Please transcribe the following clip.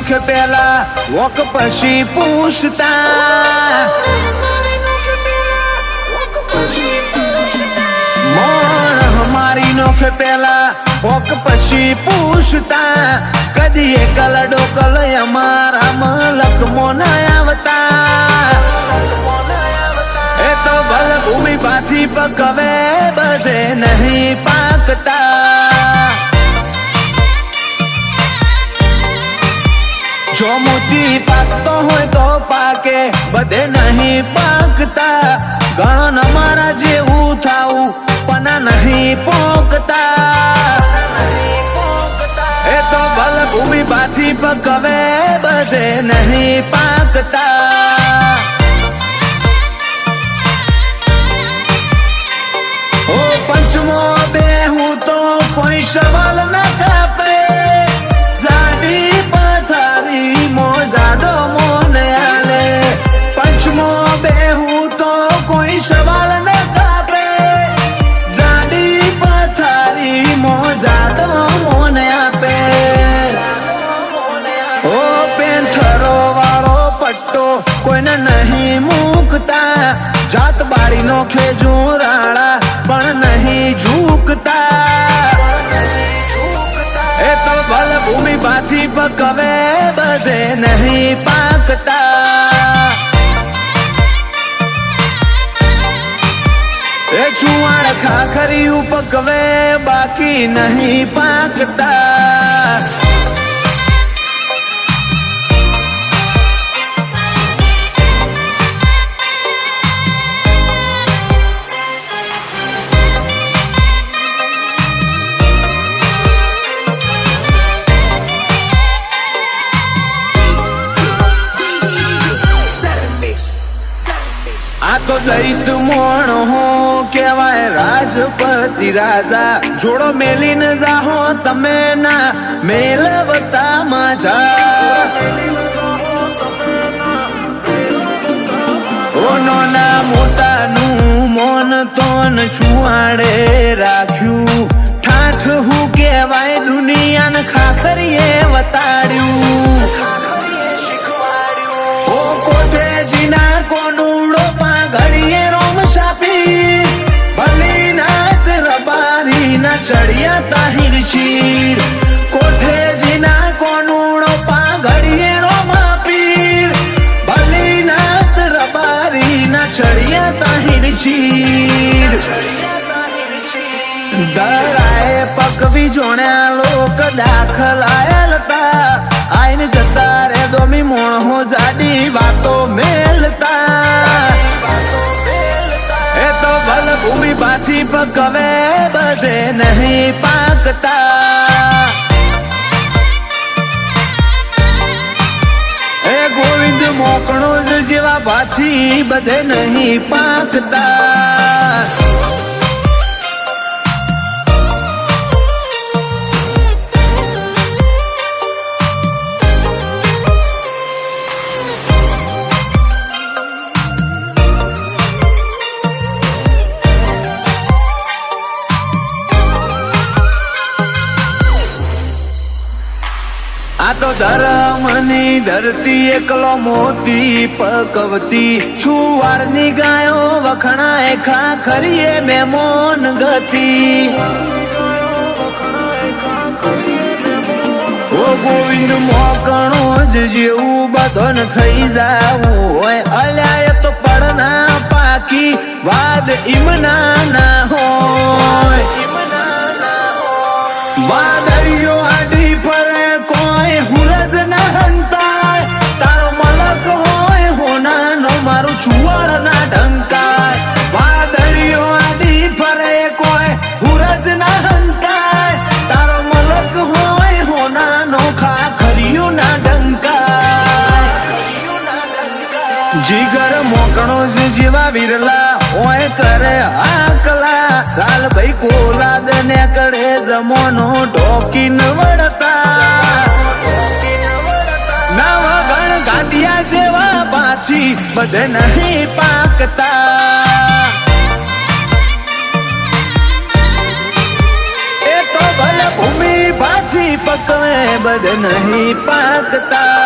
નોખ પેલા વોક પછી પૂછતા મોણ હમારી નોખ પેલા વોક પછી પૂછતા કદી એકલ ડોકલ અમારા મલક મોના આવતા એ તો ભલ ભૂમિ પાછી પકવે બધે નહીં પાકતા જો મોતી પાકતો હોય તો પાકે બધે નહીં પાકતા ગણન અમારા જેવું થાવું પણ નહીં પોકતા એ તો ભલ ભૂમિ પાછી પકવે બધે નહીં પાકતા ઓ પંચમો બેહું તો કોઈ સવાલ ન કાપે જાડી પથારી મોજાડો મોને આલે પંચમો બેહું તો કોઈ સવાલ ન કાપે જાડી પથારી મોજાડો મોને આપે ઓ પેન્થરો વાળો પટ્ટો કોઈને નહીં મૂકતા જાત બારી નો ખેજુરાળા પણ નહીં ઝૂકતા એ તો ભલ ભૂમિ પાછી પકવે બધે નહીં પાકતા એ ચુવાડ ખાખરી પકવે બાકી નહીં પાકતા આ તો દૈત મોણ હો કેવાય રાજપતિ રાજા જોડો મેલીને જાહો તમે ના મેલવતા માજા ઓ નોના મોટાનું મોન તોન છુવાડે રાખ્યું ઠાઠ હું કેવાય દુનિયાને ખાખરીએ વતાડ્યું ઓ કોઠેજીના કોનુડો ઘડીએ રોમ સાપી ભલી નાત રબારી ના ચડિયા તાહિર ચીર કોઠેજીના કોનુડો પા ઘડીએ રોમ પીર ભલી નાત રબારી ના ચડિયા તાહિર ચીર દરાએ પકવી જોણ્યા લોક દાખલ આયલતા આઈને જતા રે દોમી મોણો જાડી વાતો મેલતા એ તો ભલ ભૂમિ પાછી પકવે બધે નહીં પાકતા એ ગોવિંદ મોકણો જેવા પાછી બધે નહીં પાકતા આ તો ધર્મની ધરતી એકલો મોતી પકવતી છુવારની ગાયો વખણાય ખાખરીએ મેમોન ગતિ ઓ ગોવિંદ મોકણો જ જેવું બધન થઈ જાવું હોય અલ્યા તો પડના પાકી વાદ ઈમના ના હોય વાદળીઓ આડી ફરે કોઈ હુરજ ના હંતાય તારો મલક હોય હોનાનો મારું ચુવાડ ના ઢંકાય વાદળીઓ આડી ફરે કોઈ હુરજ ના હંતાય તારો મલક હોય હોનાનો ખાખરીઓ ના ઢંકાય જીગર મોકણો જેવા વિરલા ઓય કરે આકલા લાલભાઈ કોલાદ ને કડે જમોનો ઢોકીન વળતા નવા ગણ ગાંડિયા જેવા પાછી બધે નહીં પાકતા એ તો ભલે ભૂમિ પાછી પકવે બધે નહીં પાકતા